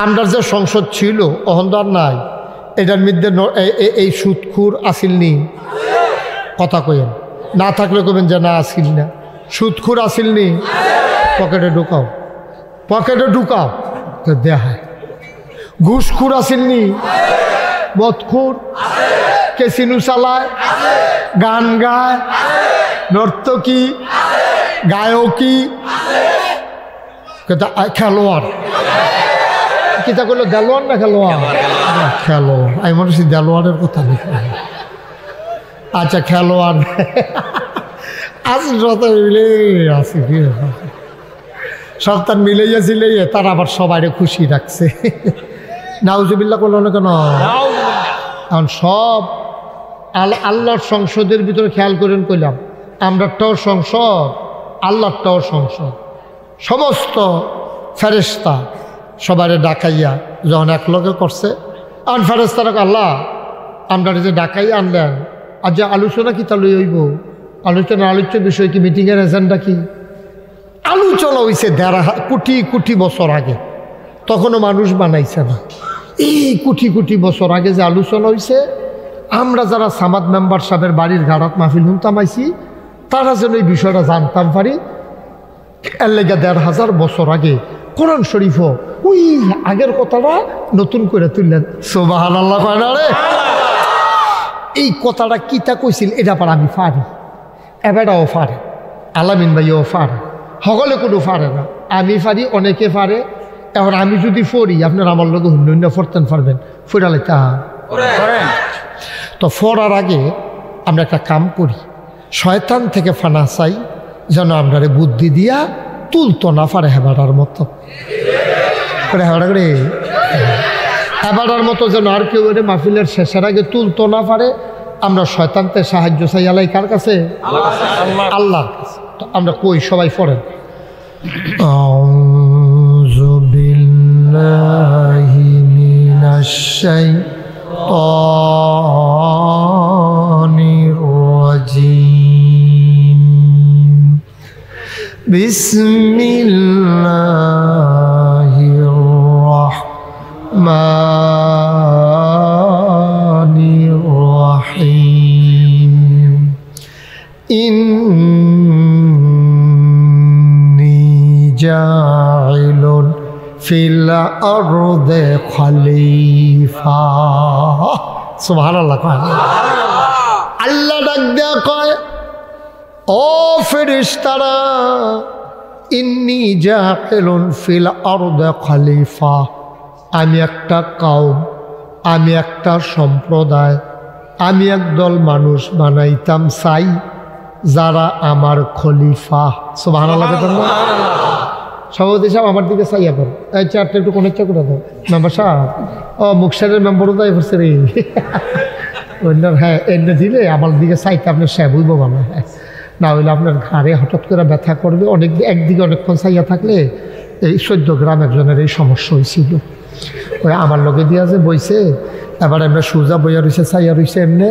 আমরা যে সংসদ ছিল অহংদার নাই, এটার মধ্যে এই সুদখুর আসিল নি? কথা কইেন, না থাকলে কবেন যে না আসিল না। সুদখুর আসিল নি? পকেটে ঢুকাও, পকেটে ঢুকাও তো দেখায়। ঘুষখুর আসিল নি? মদখুর, কেসিনু চালায়, গান গায়, নর্তকী, গায়কী, খেলোয়াড়। কিতা করলো দেলোয়ার না খেলোয়াড়? খেলোয়াড়। আমি মনে করছি দেলোয়ারের কথা লিখে। আচ্ছা খেলোয়াড় মিলে আছে, কি সপ্তাহ মিলে যাচ্ছিলে, তারা আবার সবাই খুশি রাখছে। নাউজুবিল্লাহ করলো না কেন? এখন সব আল্লাহর সংসদের ভিতরে খেয়াল করেন কইলাম, আমরারটাও সংসদ, আল্লাহরটাও সংসদ। সমস্ত ফেরেশতা সবারে ডাকাইয়া যখন এক লগে করছে, আর ফেরেশতারা আল্লাহ আমরা যে ডাকাইয়া আনলেন, আর যে আলোচনা কি তা লই হইব? আলোচ্য বিষয় কি? মিটিংয়ের এজেন্ডা কি? আলোচনা হয়েছে 1.5 কোটি কোটি বছর আগে, তখনও মানুষ বানাইছে না। এই কোটি কোটি বছর আগে যে আলোচনা হয়েছে, আমরা যারা সামাদ মেম্বার সাহেবের বাড়ির গাড়াত মাহফিল শুনতাম আইছি, তারা যেন এই বিষয়টা জানতাম পারি। এর লেগে 1,500 বছর আগে কোরআন শরীফ ওই আগের কথাটা নতুন করে তুললেন। সুবহানাল্লাহ কয় না রে? এই কথাটা কিতা কইছিল এটা পার আমি পারি, এবারও পারে, আলামিন ভাইও পারে, সকলে কোনো পারে না, আমি পারি, অনেকে পারে। এখন আমি যদি পড়ি, আপনার আমার লোক অন্য পড়তেন পারবেন, ফোরালে তা তো ফরার আগে আমরা একটা কাম করি, শয়তান থেকে ফানা চাই, যেন আমরা বুদ্ধি দিয়া তুলতো না পারে হেবাটার মতো করে, হেবাটার মতো যেন আর কেউ মাহফিলের শেষের আগে তুলতো না পারে। আমরা শয়তানতে সাহায্য চাই আলাই কার কাছে? আল্লাহর কাছে। তো আমরা কই, সবাই পড়েন। আউযু বিল্লাহি মিনাশ শাইতানির রাজীম। বিসমিল্লাহির রাহমানির রাহিম। ইন্নী জাইলুন ফিল আরদি খলিফা। সুবহানাল্লাহ। আল্লাহ ডাক দেয়া কয়, ও ফেরেশতারা, ইন্নী জাইলুন ফিল আরদি খলিফা, আমি একটা কওম, আমি একটা সম্প্রদায়, আমি একদল মানুষ বানাইতাম চাই যারা আমার খলিফা। সুবহানাল্লাহ। সভাপতি সাহেব আমার দিকে চাইয়া কর, এই চারটা একটু কোন করে দাও। মেম্বার সাহেব, ও মুখসারের মেম্বারও তাই করছে রে। অন্যর হ্যাঁ এনে দিলে আমার দিকে চাইতে আপনার সাহেব হইব ভালো, না হইলে আপনার ঘাড়ে হঠাৎ করে ব্যথা করবে। একদিকে অনেকক্ষণ চাইয়া থাকলে, এই 14 গ্রাম একজনের এই সমস্যা হয়েছিল। ওই আমার লোকে দিয়া যে বইছে, এবার এমনি সুজা বইয়া রয়েছে, চাইয়া রয়েছে এমনি।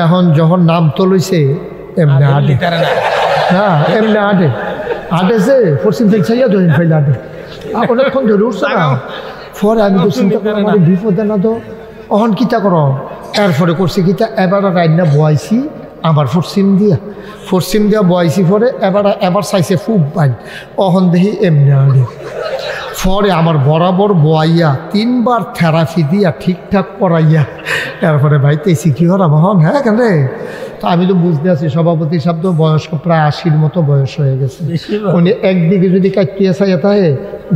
এখন যখন নাম তো লইছে এমনি আডে, হ্যাঁ এমনি আডে আডেছে, পশ্চিম থেকে চাইয়া ধরেন ফেলে আডে, অনেকক্ষণ ধরে উঠছে না। পরে আমি তো চিন্তা করি আমার বিপদে না তো, অহন কিতা কর। এরপরে করছি কিতা, এবার রান্না বয়াইছি আবার পশ্চিম দিয়া বয়াইছি। পরে এবার চাইছে খুব বাইন, অহন দেখি এমনি আডে। পরে আমার বরাবর বয়াইয়া 3 বার থেরাপি দিয়া ঠিকঠাক পড়াইয়া এরপরে ভাইতেছি কি হলাম হন। হ্যাঁ কেন? তো আমি তো বুঝতে আছি সভাপতি সাহেব তো বয়স্ক, প্রায় 80-র মতো বয়স হয়ে গেছে। উনি একদিকে যদি কাটিয়ে চাইয়া থাকে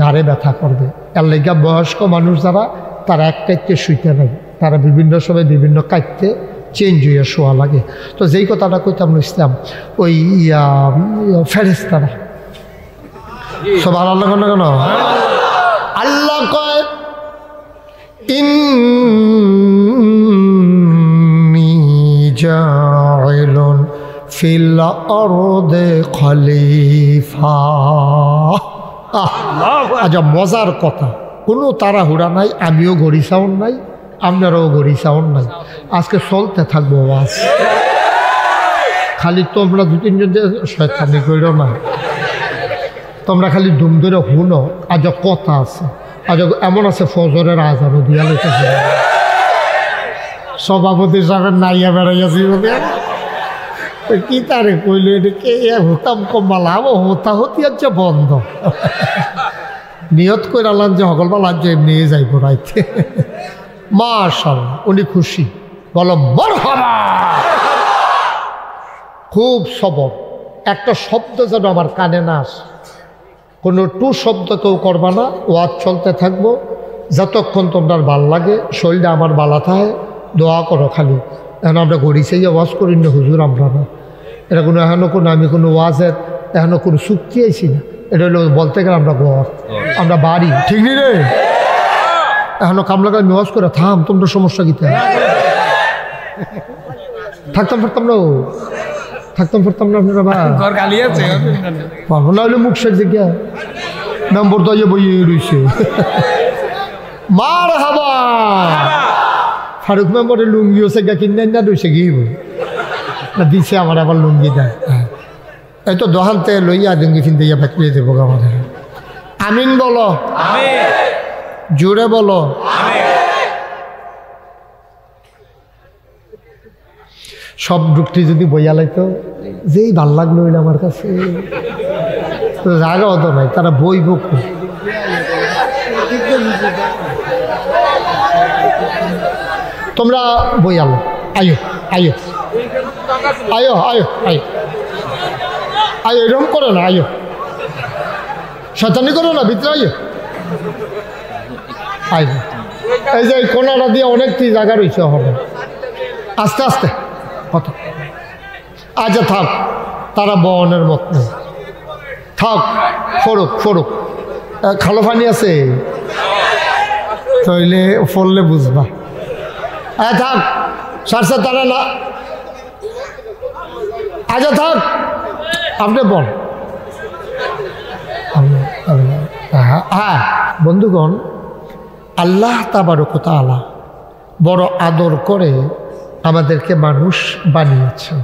ঘাড়ে ব্যথা করবে। এর লেগা বয়স্ক মানুষ যারা, তারা এক কাটতে শুইতে লাগে, তারা বিভিন্ন সময় বিভিন্ন কাটতে চেঞ্জ হইয়া শোয়া লাগে। তো যেই কথাটা কইতাম ইসলাম, ওই ফেরেশতারা সব আল্লাহ কেন কেন আল্লাহ কয়, ইন্নী জাইলুন ফিল আরদি খলিফা। আচ্ছা মজার কথা, কোনো তাড়াহুড়া নাই, আমিও ঘড়ি সাউন্ড নাই, আপনারাও ঘড়ি সাউন্ড নাই, আজকে চলতে থাকবো আওয়াজ। খালি তোমরা 2-3 জন শয়তানি কইরো না, তোমরা খালি ধুম ধরে হুনো। আজ কথা আছে, আজ এমন আছে ফজরের আজানও দিয়া লেগেছে, সভাপতি সাহেবের নাইয়া বেড়াইয়াছি কি তারে কইল এটা কে হতাম কমালা হতা হতি আছে বন্ধ নিয়ত করে আলাম যে হকলবাল আজ এমনি যাইব রাইতে। মাশাআল্লাহ উনি খুশি, বলো মারহাবা। খুব সবর, একটা শব্দ যেন আমার কানে না আসে, কোনো টু শব্দ কেউ করবা না, ওয়াজ চলতে থাকবো যতক্ষণ তোমার ভাল লাগে, শরীরটা আমার বালা থাকে, দোয়া করো খালি। এখন আমরা গড়ি সেই ওয়াজ করি না হুজুর, আমরা না এটা কোনো এখনও কোনো আমি কোনো ওয়াজের এখনও কোনো চুক্তি আইছি না, এটা হলো বলতে গেলে আমরা ঘর আমরা বাড়ি, ঠিক নেই রে? এখনও কামলাকে ওয়াজ করে থাম, তোমরা সমস্যা কী থাকতাম পারতাম না, থাকতাম পারতাম না আপনারা বাবা, না হলে মুখ শেখ দেখে নম্বর তো বইয়ে রয়েছে। মার হাবা ফারুক মেম্বরের লুঙ্গি হচ্ছে গা কিনে না রয়েছে গিয়ে না দিছে আমার, আবার লুঙ্গি দেয়। এই তো দোহানতে লইয়া লুঙ্গি কিনতে গিয়ে ফেলে দেবো আমাদের। আমিন বলো, জোরে বলো। সব ডুকটি যদি বইয়া লাইতো যেই ভাল লাগলো হইল আমার কাছে, জায়গাও তো নাই, তারা বই বুক তোমরা বই আলো, আয়ো আয়ো আয়ো আয়ো আয়ো আয়ো, এরকম করো না, আয়ো শয়তানি করো না, ভিতরে আয়ো আয়ো। এই যে কোনাটা দিয়ে অনেকটি জায়গা রয়েছে, হবে আস্তে আস্তে কত। আচ্ছা থাক, তারা বনের মত নেই, থাক ফরুক ফরুক। খালো পানি আছে তইলে ফললে বুঝবা। হ্যাঁ থাক সারসা তারা না, আচ্ছা থাক আপনি বল। হ্যাঁ বন্ধুগণ, আল্লাহ তাবারক ওয়া তাআলা বড় আদর করে আমাদেরকে মানুষ বানিয়েছেন।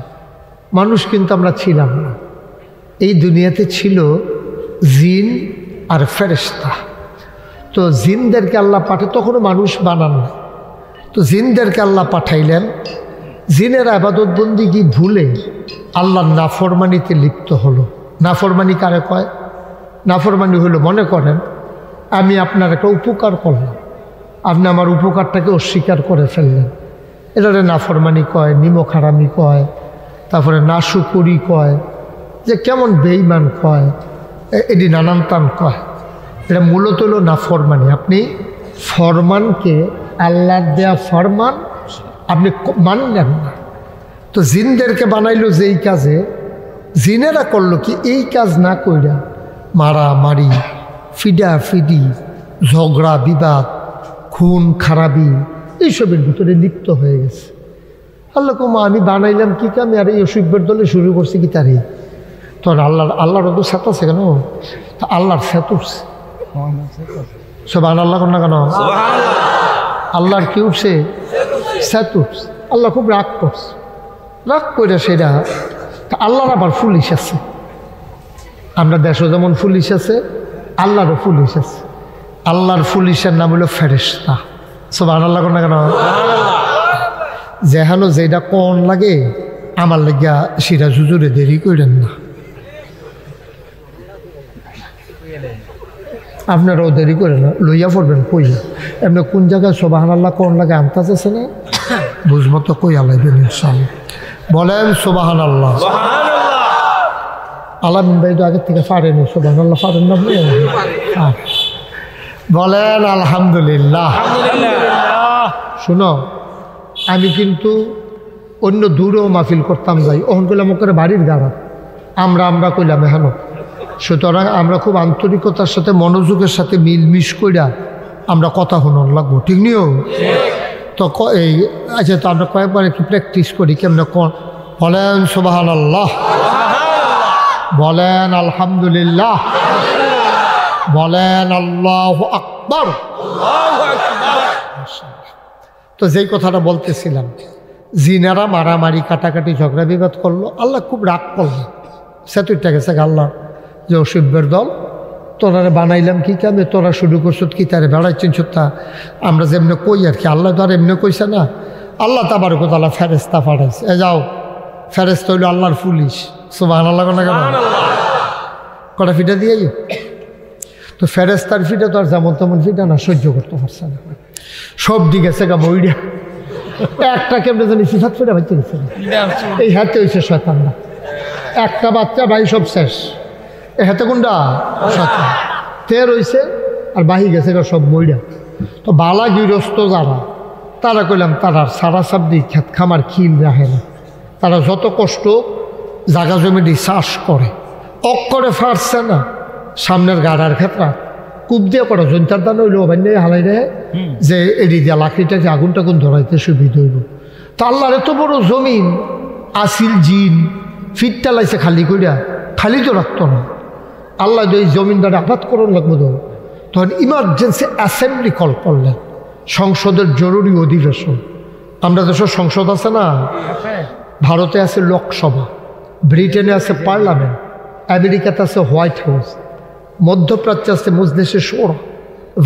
মানুষ কিন্তু আমরা ছিলাম না, এই দুনিয়াতে ছিল জিন আর ফেরেশতা। তো জিনদেরকে আল্লাহ পাঠে, তখনও মানুষ বানান না, তো জিনদেরকে আল্লাহ পাঠাইলেন। জিনের আবাদত বন্দিগি ভুলে আল্লাহর নাফরমানিতে লিপ্ত হলো। নাফরমানি কারে কয়? নাফরমানি হলো, মনে করেন আমি আপনার একটা উপকার করলাম, আপনি আমার উপকারটাকে অস্বীকার করে ফেললেন, এটারে নাফরমানি কয়, নিমক-হারামি কয়, তারপরে নাশুকুরি কয়, যে কেমন বেঈমান কয়, এটি নানান তান কয়। এটা মূলত হলো নাফরমানি। আপনি ফরমানকে, আল্লাহর দেয়া ফরমান আপনি মানলেন না। তো জিনদেরকে বানাইলো যেই কাজে, জিনেরা করলো কি, এই কাজ না কইরা মারামারি, ফিডাফিডি, ঝগড়া বিবাদ, খুন খারাপি, এইসবের ভিতরে লিপ্ত হয়ে গেছে। আল্লাহ কুমা আমি বানাইলাম কি কামে, আর এই অসুখের দলে শুরু করছি কি তারই তো আল্লাহর তো সাত আছে কেন, তা আল্লাহর সাত উঠছে সব আল্লাহ কর না কেন, আল্লাহর কি উঠছে, সাত উঠছে। আল্লাহ খুব রাগ করছে, রাগ করে সেটা আল্লাহর আবার পুলিশ আছে। আমরা দেশও যেমন পুলিশ আছে, আল্লাহরও পুলিশ আছে। আল্লাহর পুলিশের নাম হলো ফেরেশতা। সব আল্লাহ কর না কেন, যেহানো যেটা কোন লাগে আমার লাগিয়া সেটা জুজুরে দেরি করেন না, আপনারাও দেরি করে না, লইয়া পড়বেন কই এমনি কোন জায়গায় সুবহানাল্লাহ কোন লাগে আনতেছে না, বুঝমতো কই আলাইবেন ইনশাআল্লাহ। বলেন সুবহানাল্লাহ। আলামিন ভাই তো আগের থেকে পারেনি, সুবহানাল্লাহ পারেন না, বলেন আলহামদুলিল্লাহ। শুনো, আমি কিন্তু অন্য দূরেও মাহফিল করতাম যাই, ওখান করলাম ওকে বাড়ির গাড়া, আমরা কইলাম এখানো। সুতরাং আমরা খুব আন্তরিকতার সাথে মনোযোগের সাথে মিলমিশ কইরা আমরা কথা শুনুন লাগবো, ঠিক নিও তো এই। আচ্ছা, তো আমরা কয়েকবার একটু প্র্যাকটিস করি কেমনে কোন। বলেন সুবহানাল্লাহ, বলেন আলহামদুলিল্লাহ, বলেন আল্লাহু আকবার। তো যেই কথাটা বলতেছিলাম, জিনারা মারামারি কাটাকাটি ঝগড়া বিবাদ করলো, আল্লাহ খুব রাগ করলো, সেতুইটা গেছে আল্লাহ যে অসভ্যের দল, তোরারে বানাইলাম কি কামে, তোরা শুরু করছো কি তারে বেড়াইছেন সত্যা আমরা যেমনি কই আর কি, আল্লাহ তো আর এমনি কইছে না। আল্লাহ তাবারক ওয়া তাআলা ফেরেশতা পাঠাইছে, এ যাও ফেরেশতা হইল আল্লাহর পুলিশ। সুবহানাল্লাহ না কেন কটা ফিটা দিয়ে তো ফেরেশতার ফিটা তো আর যেমন তেমন ফিটা না, সহ্য করতে পারছে না, সব দিকে সেগা বইটা একটা কেমনে জানি সিফাত ফিটা বাচ্চা গেছে এই হাতে হয়েছে শয়তানরা, একটা বাচ্চা ভাই সব শেষ। এ হাতে কোনটা শয়তান তের হয়েছে আর বাহি গেছে সব মইরা। তো বালা গৃহস্থ যারা তারা কইলাম তারা সারা সাবদি খেত খামার খিল রাখে না, তারা যত কষ্ট জাগা জমি দিয়ে চাষ করে অক্ষরে ফারছে না, সামনের গাড়ার ক্ষেত্রে কূপ দিয়ে করে জৈন্তার দান হইলো অবান্য হালাই রে যে এড়ি দিয়া লাকড়িটাকে আগুন টাগুন ধরাইতে সুবিধা হইব। তা আল্লাহর এত বড় জমিন আসিল জিন ফিটটা লাইছে খালি করিয়া, খালি তো রাখতো না। আল্লাহ এই জমিনটারে আঘাত করুন লাগবো তো, তখন ইমার্জেন্সি অ্যাসেম্বলি কল করলেন, সংসদের জরুরি অধিবেশন। আমরা দেশের সংসদ আছে না, ভারতে আছে লোকসভা, ব্রিটেনে আছে পার্লামেন্ট, আমেরিকাতে আছে হোয়াইট হাউস, মধ্যপ্রাচ্যে আছে মজলিসে শোরা,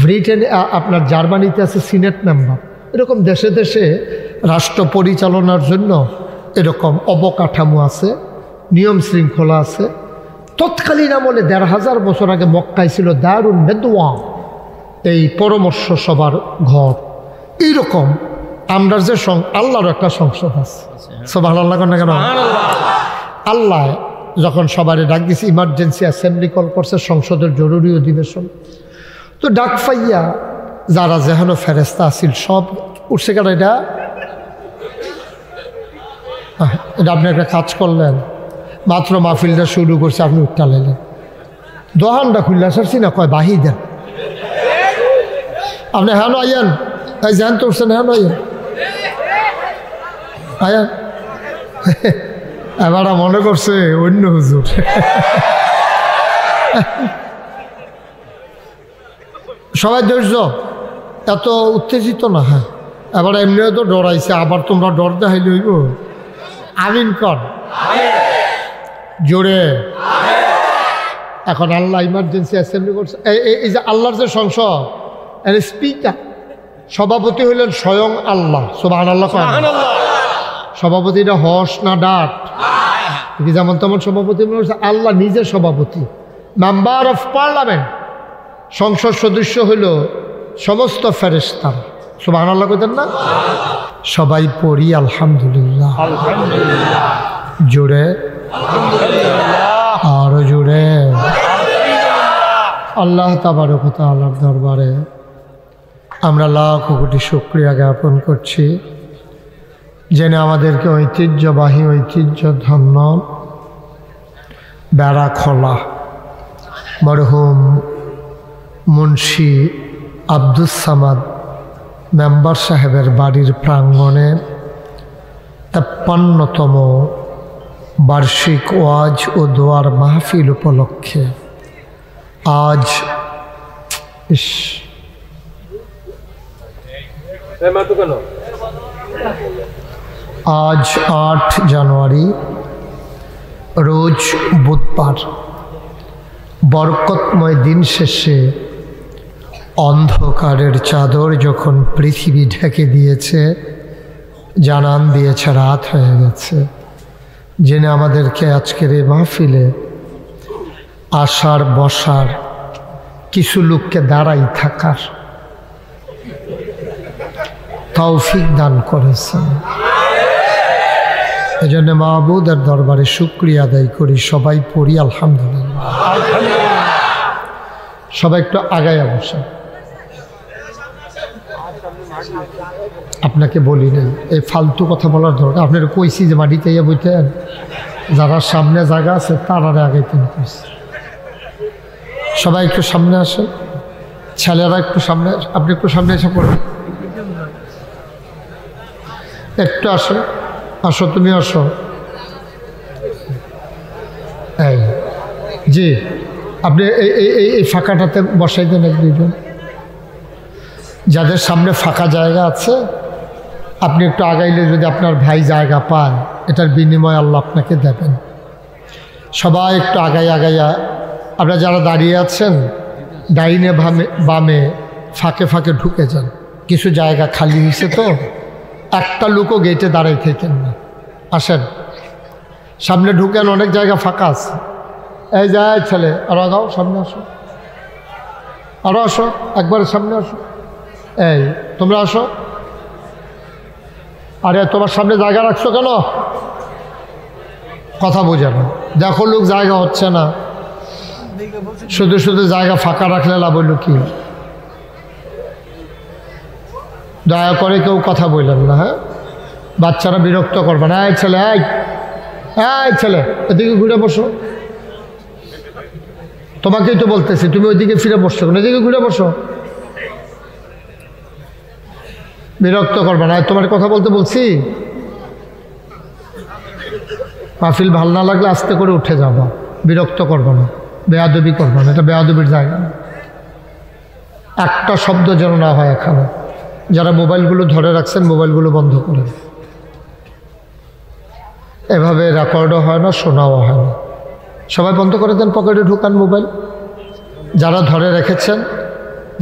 ব্রিটেনে আপনার জার্মানিতে আছে সিনেট মেম্বার। এরকম দেশে দেশে রাষ্ট্র পরিচালনার জন্য এরকম অবকাঠামো আছে, নিয়ম শৃঙ্খলা আছে। তৎকালীন আমলে ১৫০০ বছর আগে মক্কায় ছিল দারুন নেদওয়া, এই পরামর্শ সভার ঘর। এইরকম আমরা যে আল্লাহর একটা সংসদ আছে, সুবহানাল্লাহ না কেন? আল্লাহ যখন সবারই ডাক দিছে, ইমার্জেন্সি অ্যাসেম্বলি কল করছে, সংসদের জরুরি অধিবেশন। তো ডাক পাইয়া যারা যেহেন ফেরেস্তা আসিল সব উঠছে। কেন এটা আপনি একটা কাজ করলেন, মাত্র মাহফিলটা শুরু করছে, আপনি উঠটা লেলেন, দোহানটা খুললে সারছি না, কয় বাহি দেন আপনি, হ্যাঁ আইয়ান তাই জান তো উঠছেন, হ্যাঁ আইয়ান আইয়ান এবার মনে করছে অন্য হুজুর। সবাই ধৈর্য, এত উত্তেজিত না। হ্যাঁ এবার এমনিও তো ডরাইছে, আবার তোমরা ডর দেখাইলে হইব। আমিন কর জোরে। এখন আল্লাহ ইমার্জেন্সি অ্যাসেম্বলি করছে, এই যে আল্লাহর যে সংসদ, এর স্পিকার সভাপতি হইলেন স্বয়ং আল্লাহ। সুবহানাল্লাহ। সভাপতিটা হস না ডাক, যেমন তেমন সভাপতি আল্লাহ নিজের সভাপতি, মেম্বার অফ পার্লামেন্ট, সংসদ সদস্য হইল সমস্ত ফেরেশতা। সুবহানাল্লাহ কইতেন না? সবাই পড়ি আলহামদুলিল্লাহ, জোরে আরো জোরে। আল্লাহ তাবারক ওয়া তাআলার দরবারে আমরা লাখ কোটি শুকরিয়া জ্ঞাপন করছি, জেনে আমাদেরকে ঐতিহ্যবাহী ঐতিহ্যধন্য বেড়াখোলা মরহুম মুন্সি আব্দুস সামাদ মেম্বার সাহেবের বাড়ির প্রাঙ্গণে ৫৩তম বার্ষিক ওয়াজ ও দোয়ার মাহফিল উপলক্ষে আজ আজ ৮ জানুয়ারি রোজ বুধবার বরকতময় দিন শেষে অন্ধকারের চাদর যখন পৃথিবী ঢেকে দিয়েছে, জানান দিয়েছে রাত হয়ে গেছে, জেনে আমাদেরকে আজকের এই মাহফিলে আসার বসার, কিছু লোককে দাঁড়াই থাকার তৌফিক দান করেছেন। এই জন্য মাহবুদের দরবারে শুকরিয়া আদায় করি। সবাই পড়ি আলহামদুলিল্লাহ। সবাই একটু আগায় বসে। আপনাকে বলি নাই এই ফালতু কথা বলার দরকার, আপনার কইছি যে মাটিতে ইয়ে বইতেন, যারা সামনে জায়গা আছে তারা আগে তিনি কইছি। সবাই একটু সামনে আসেন, ছেলেরা একটু সামনে, আপনি একটু সামনে এসে পড়বেন, একটু আসেন, আসো তুমি আসো। এই জি আপনি এই ফাঁকাটাতে বসাই দেন এক দুইজন, যাদের সামনে ফাঁকা জায়গা আছে আপনি একটু আগাইলে যদি আপনার ভাই জায়গা পায়, এটার বিনিময়ে আল্লাহ আপনাকে দেবেন। সবাই একটু আগাইয়া আপনারা যারা দাঁড়িয়ে আছেন ডাইনে বামে ফাঁকে ফাঁকে ঢুকে যান, কিছু জায়গা খালি হয়েছে তো, একটা লোকও গেটে দাঁড়াই থাকেন না, আসেন সামনে ঢুকেন, অনেক জায়গা ফাঁকা আছে। এই যায় ছেলে, আরো আগাও, সামনে আসো, আরো আসো, একবার সামনে আসো। এই তোমরা আসো। আরে তোমার সামনে জায়গা রাখছো কেন? কথা বোঝে না, দেখো লোক জায়গা হচ্ছে না, শুধু শুধু জায়গা ফাঁকা রাখলে লাভ হইল কি? দয়া করে কেউ কথা বললেন না, হ্যাঁ? বাচ্চারা বিরক্ত করবে না। এই ছেলে, এই ছেলে, এদিকে ঘুরে বসো। তোমাকেই তো বলতেছি, তুমি ওইদিকে ফিরে বসছো কেন? এদিকে ঘুরে বসো। বিরক্ত করবে না, তোমার কথা বলতে বলছি। মাহফিল ভাল না লাগলে আস্তে করে উঠে যাবো, বিরক্ত করবো না, বেয়াদবি করবো না, এটা বেয়াদবির জায়গা না। একটা শব্দ যেন না হয় এখানে। যারা মোবাইলগুলো ধরে রাখছেন, মোবাইলগুলো বন্ধ করেন। এভাবে রেকর্ডও হয় না, শোনাও হয় না। সবাই বন্ধ করে দেন, পকেটে ঢুকান মোবাইল। যারা ধরে রেখেছেন,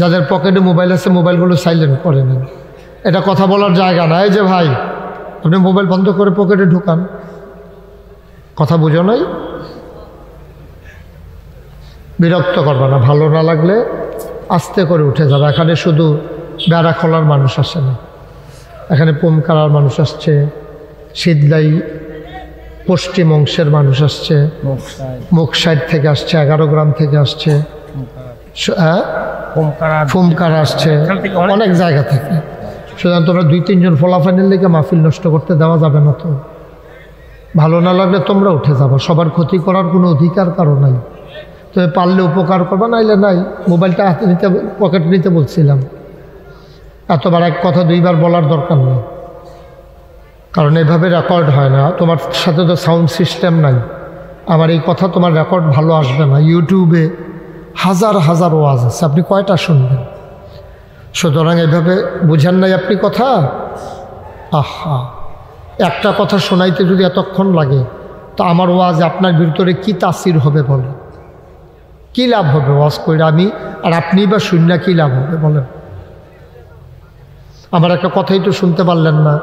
যাদের পকেটে মোবাইল আছে, মোবাইলগুলো সাইলেন্ট করে নেন। এটা কথা বলার জায়গা না। এই যে ভাই, আপনি মোবাইল বন্ধ করে পকেটে ঢুকান, কথা বুঝো নাই? বিরক্ত করবে না, ভালো না লাগলে আস্তে করে উঠে যাবে। এখানে শুধু বেড়া খোলার মানুষ আসে না, এখানে পোমকারার মানুষ আসছে, শীতলাই পশ্চিম অংশের মানুষ আসছে, মুখসাইড থেকে আসছে, 11 গ্রাম থেকে আসছে, ফুমকারা আসছে, অনেক জায়গা থেকে। সুতরাং তোমরা 2-3 জন ফলাফাইনের লেগে মাহফিল নষ্ট করতে দেওয়া যাবে না। তো ভালো না লাগলে তোমরা উঠে যাবা, সবার ক্ষতি করার কোনো অধিকার কারো নাই। তবে পারলে উপকার করবা, নাইলে নাই। মোবাইলটা হাতে নিতে, পকেটে নিতে বলছিলাম। এতবার এক কথা 2বার বলার দরকার নেই, কারণ এভাবে রেকর্ড হয় না। তোমার সাথে তো সাউন্ড সিস্টেম নাই, আমার এই কথা তোমার রেকর্ড ভালো আসবে না। ইউটিউবে হাজার হাজার ওয়াজ আছে, আপনি কয়টা শুনবেন? সুতরাং এভাবে বুঝেন নাই আপনি কথা। আহা, একটা কথা শোনাইতে যদি এতক্ষণ লাগে, তো আমার ওয়াজ আপনার ভিতরে কি তাসির হবে বলেন? কি লাভ হবে ওয়াজ করে আমি আর আপনি, বা শূন্য কি লাভ হবে বলেন? আমার একটা কথাই তো শুনতে পারলেন না।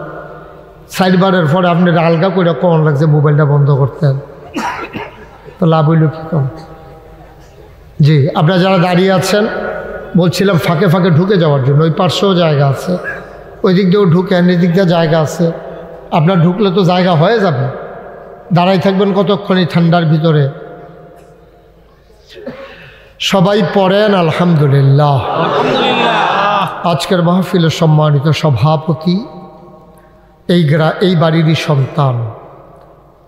4 বারের পরে আপনি আলগা করে কখন লাগছে মোবাইলটা বন্ধ করতেন, তো লাভ হইল কি কম? জি, আপনারা যারা দাঁড়িয়ে আছেন, বলছিলাম ফাঁকে ফাঁকে ঢুকে যাওয়ার জন্য। ওই পার্শ্বেও জায়গা আছে, ওই দিক দিয়েও ঢুকেন, এদিক দিয়ে জায়গা আছে। আপনার ঢুকলে তো জায়গা হয়ে যাবে। দাঁড়াই থাকবেন কতক্ষণই ঠান্ডার ভিতরে? সবাই পড়েন আলহামদুলিল্লাহ। আজকের মাহফিলের সম্মানিত সভাপতি, এই বাড়িরই সন্তান,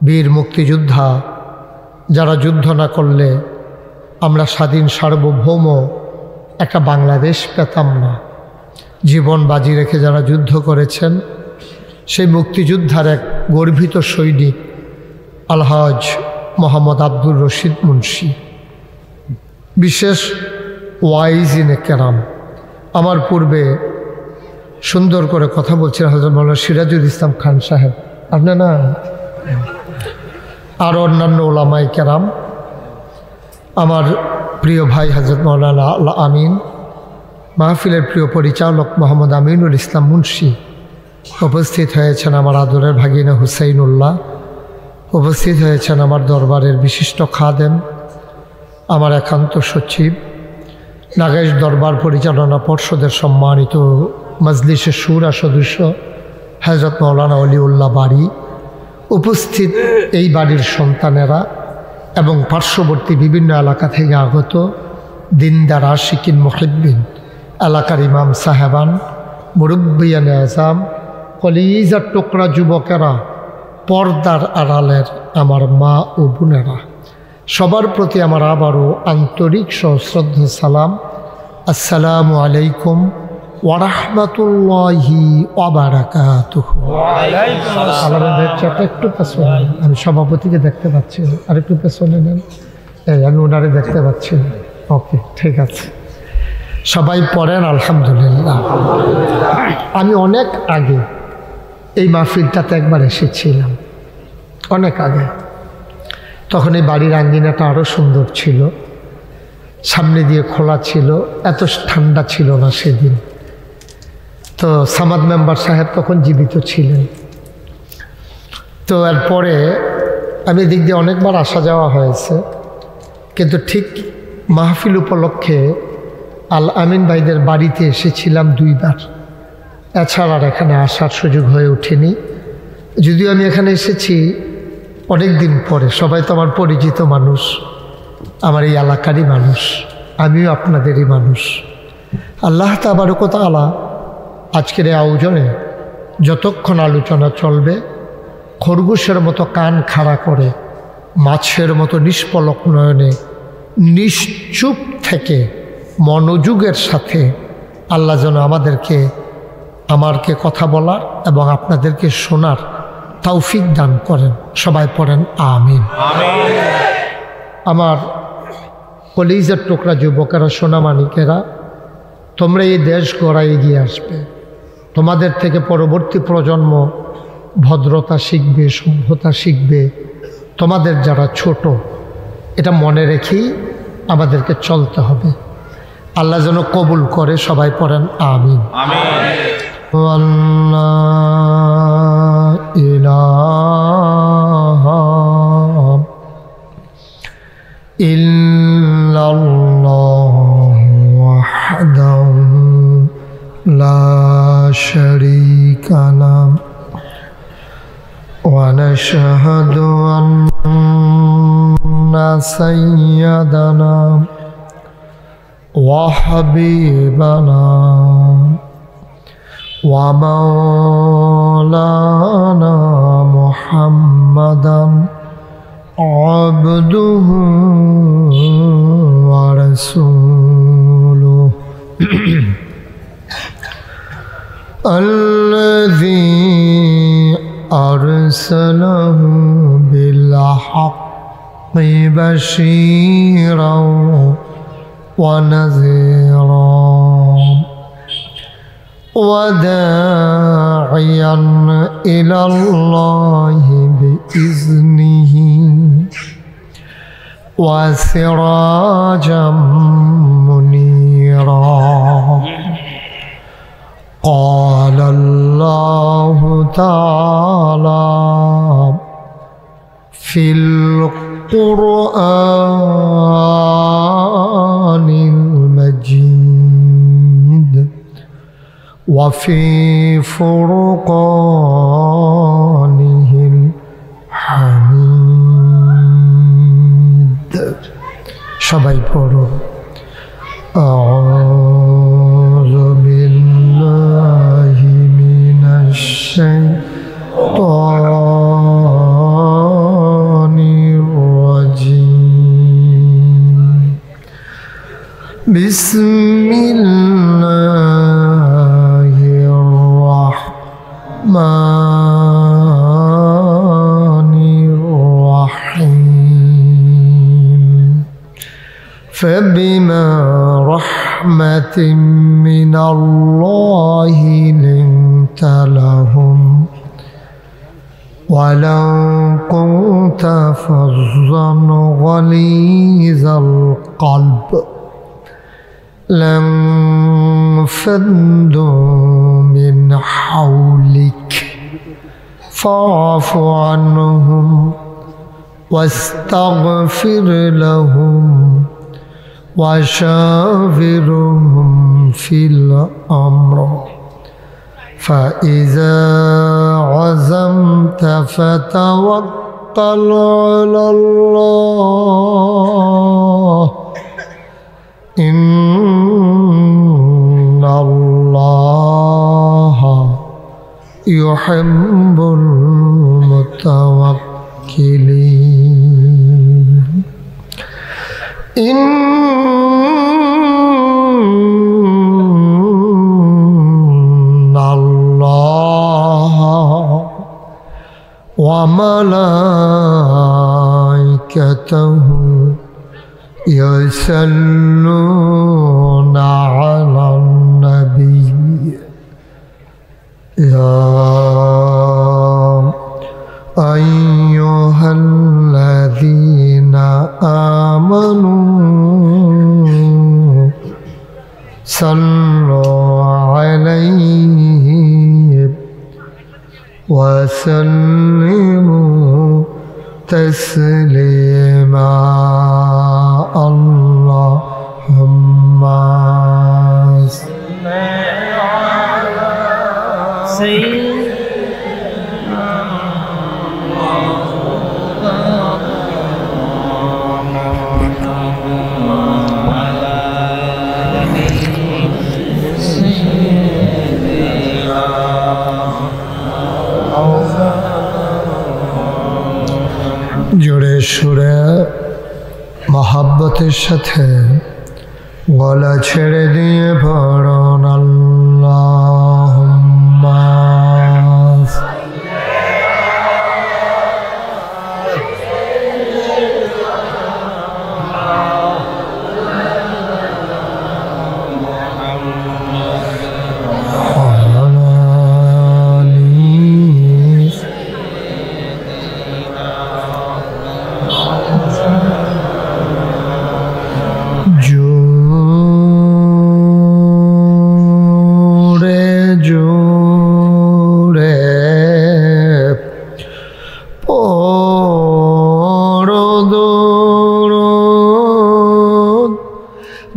বীর মুক্তিযোদ্ধা, যারা যুদ্ধ না করলে আমরা স্বাধীন সার্বভৌম একটা বাংলাদেশ পেতাম না। জীবন বাজি রেখে যারা যুদ্ধ করেছেন, সেই মুক্তিযোদ্ধার এক গর্বিত সৈনিক আলহাজ মোহাম্মদ আব্দুর রশিদ মুন্সি, বিশেষ ওয়াইজিনে কেরাম। আমার পূর্বে সুন্দর করে কথা বলছিলেন হযরত মাওলানা সিরাজুল ইসলাম খান সাহেব, আপনি না, আর অন্যান্য ওলামায়ে কেরাম, আমার প্রিয় ভাই হযরত মাওলানা আল আমিন, মাহফিলের প্রিয় পরিচালক মোহাম্মদ আমিনুল ইসলাম মুন্সি, উপস্থিত হয়েছেন আমার আদরের ভাগিনা হুসাইনুল্লাহ, উপস্থিত হয়েছেন আমার দরবারের বিশিষ্ট খাদেম, আমার একান্ত সচিব, নাগাইশ দরবার পরিচালনা পর্ষদের সম্মানিত মজলিসে শুরা সদস্য হযরত মাওলানা অলিউল্লাহ বাড়ি, উপস্থিত এই বাড়ির সন্তানেরা এবং পার্শ্ববর্তী বিভিন্ন এলাকা থেকে আগত দিনদার আশিকিন মুহিব্বিন, এলাকার ইমাম সাহেবান, মুরব্বিয়ানে আযাম, কলিজার টুকরা যুবকেরা, পর্দার আড়ালের আমার মা ও বোনেরা, সবার প্রতি আমার আবারও আন্তরিক সশ্রদ্ধ সালাম। আসসালামু আলাইকুম ওয়া রাহমাতুল্লাহি ওয়া বারাকাতুহু। একটু পেছনে, আমি সভাপতিকে দেখতে পাচ্ছি না, আর একটু পেছনে নেন। আমি ওনারে দেখতে পাচ্ছি না। ওকে, ঠিক আছে, সবাই পড়েন আলহামদুলিল্লাহ। আমি অনেক আগে এই মাহফিলটাতে একবার এসেছিলাম, অনেক আগে। তখন এই বাড়ির আঙ্গিনাটা আরও সুন্দর ছিল। সামনে দিয়ে খোলা ছিল, এত ঠান্ডা ছিল না সেদিন। তো সামাদ মেম্বার সাহেব তখন জীবিত ছিলেন। তো এরপরে আমি দিক দিয়ে অনেকবার আসা যাওয়া হয়েছে, কিন্তু ঠিক মাহফিল উপলক্ষে আল আমিন ভাইদের বাড়িতে এসেছিলাম 2 বার, এছাড়া আর এখানে আসার সুযোগ হয়ে ওঠেনি। যদিও আমি এখানে এসেছি অনেক দিন পরে, সবাই তো আমার পরিচিত মানুষ, আমার এই এলাকারই মানুষ, আমিও আপনাদেরই মানুষ। আল্লাহ তাবারক ওয়া তাআলা আজকের এই আয়োজনে যতক্ষণ আলোচনা চলবে খরগোশের মতো কান খাড়া করে মাছের মতো নিষ্পলক নয়নে নিশ্চুপ থেকে মনোযোগের সাথে আল্লাহ যেন আমাকে কথা বলার এবং আপনাদেরকে শোনার তৌফিক দান করেন। সবাই পড়েন আমিন। আমার কলিজার টুকরা যুবকেরা, সোনামানিকেরা, তোমরা এই দেশ গড়ায় এগিয়ে আসবে। তোমাদের থেকে পরবর্তী প্রজন্ম ভদ্রতা শিখবে, সভ্যতা শিখবে। তোমাদের যারা ছোট, এটা মনে রেখেই আমাদেরকে চলতে হবে। আল্লাহ যেন কবুল করে। সবাই পড়েন আমিন। ইলাহা ইল্লাল্লাহু ওয়াহদাহু লা শারীকা লাহু ওয়া নাশহাদু আন্না সাইয়্যিদানা ওয়া হাবিবানা ওয়া মাওলানা মুহাম্মাদান আবদুহু ওয়া রাসূলুহু الذي أرسله بالحق بشيرا ونذيرا وداعيا إلى الله بإذنه وسراجا منيرا قال الله تعالى في القرآن المجيد وفي فرقانه الحميد সবাই পড়ো أعوذ بالله من الشيطان الرجيم بسم الله الرحمن الرحيم فبما رحمة من الله لنت لهم ولو كنت فظا غليظ القلب لانفضوا من حولك فاعف عنهم واستغفر لهم وشاورهم في الأمر فإذا عزمت فتوكل على الله إن الله يحب المتوكلين إن الله وملائكته يصلون على النبي يا أيها الذين آمنوا وسلموا تسليما اللهم صل على سيدنا জোরে সুরে মহাব্বতের সাথে গলা ছেড়ে দিয়ে পড়ুন আল্লাহুম্মা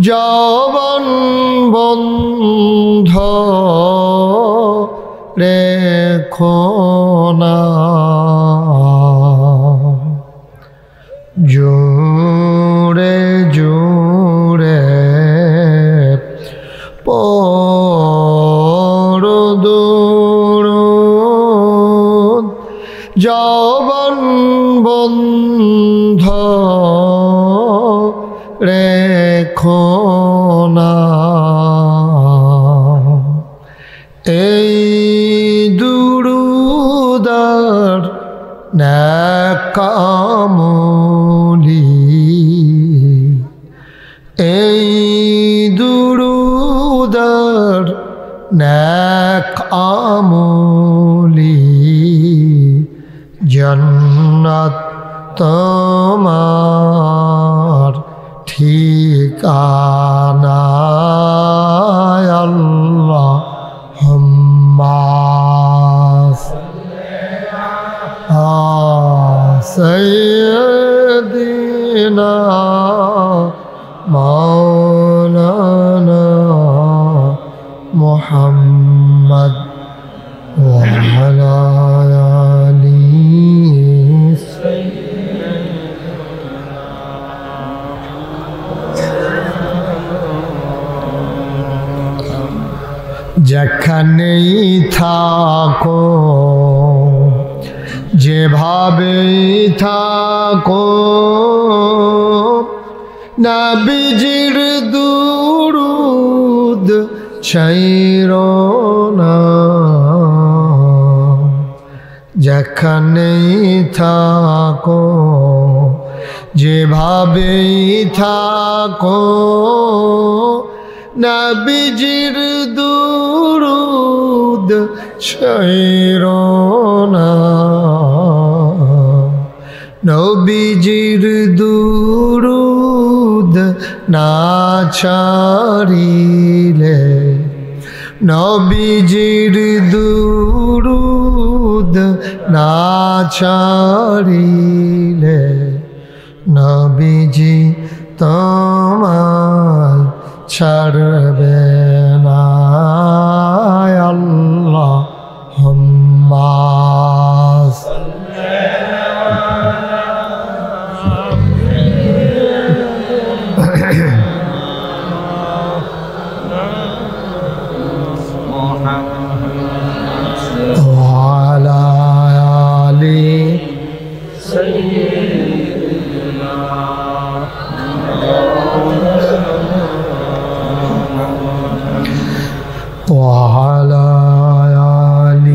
যৌবন বন্ধ রেখো না জোরে জোরে পড়ো দুরূদ যৌবন বন্ধ রেখো না এই দুরূদার নেক আমলি এই দুরূদার নেক আমলি জান্নাত তোমার ঠিকানা আল্লাহুম্মা সাইয়্যিদিনা মাওলানা মুহাম্মদ ওয়া আলা যেখানেই থাকো যেভাবেই থাকো নবীজির দুরূদ ছাইরো না যেখানেই থাকো যেভাবেই থাকো নবীজির দুরূদ ছাইরো না নবীজির দুরূদ না ছাড়িলে নবীজির দুরূদ না ছাড়িলে নবীজি তোমায় ছাড়বে না আল্লাহুম্মা وعلى آل سيدنا وعلى آل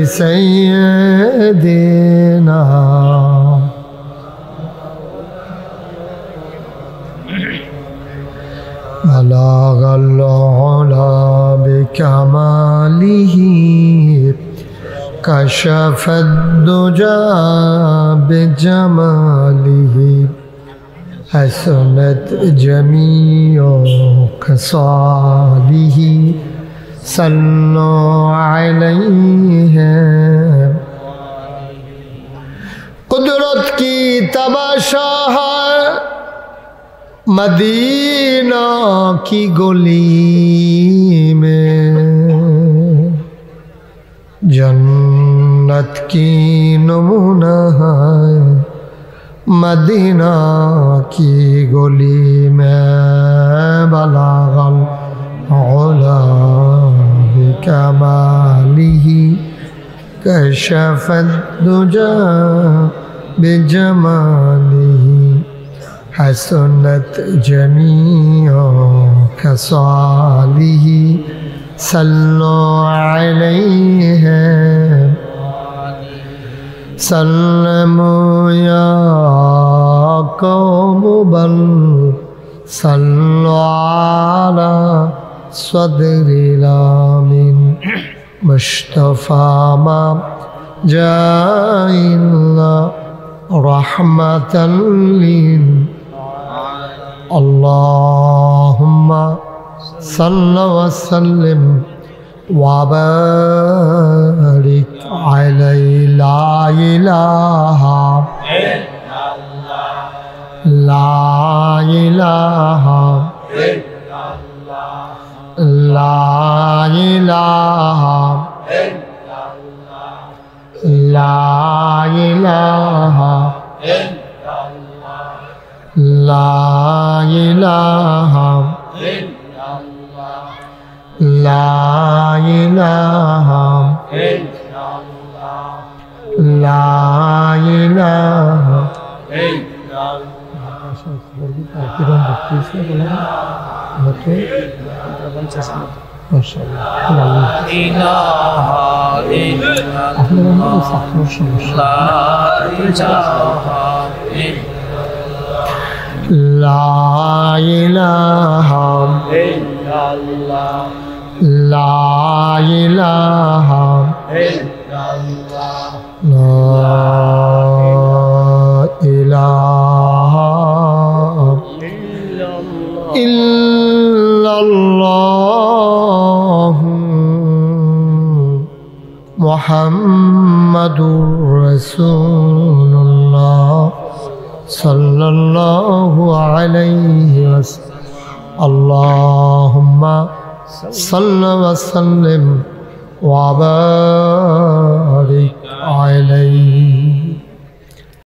سيدنا بلغ العلا بكماله كشف الدجى بجماله حسنت جميع خصاله सल्लो अलैहि। कुदरत की तमाशा है मदीना की गली में, जन्नत की नमूना है मदीना की गली में। बलागल उला बिकमालिही कशफत दुजा बिजमालिही हसनत जमीओ खसालिही। सल्लो अलैहि सल्लमू या कौम बल सल्लो अला सदरिल आमीन। मुस्तफा मा जाइल्ला रहमतल लिल अल्लाहुम्मा सल्लि व सल्लिम व बारिक अलैहि। ला इलाहा ला इलाहा ला इलाहा ला इलाहा ला इलाहा ला इलाहा ला इलाहा। ला इलाहा ला इलाहा ला इलाहा इल्लल्लाह मुहम्मदुर रसूलुल्लाह सल्लल्लाहु अलैहि वसल्लम। अल्लाहुम्मा सल्लि व सल्लिम व बारिक अलैहि।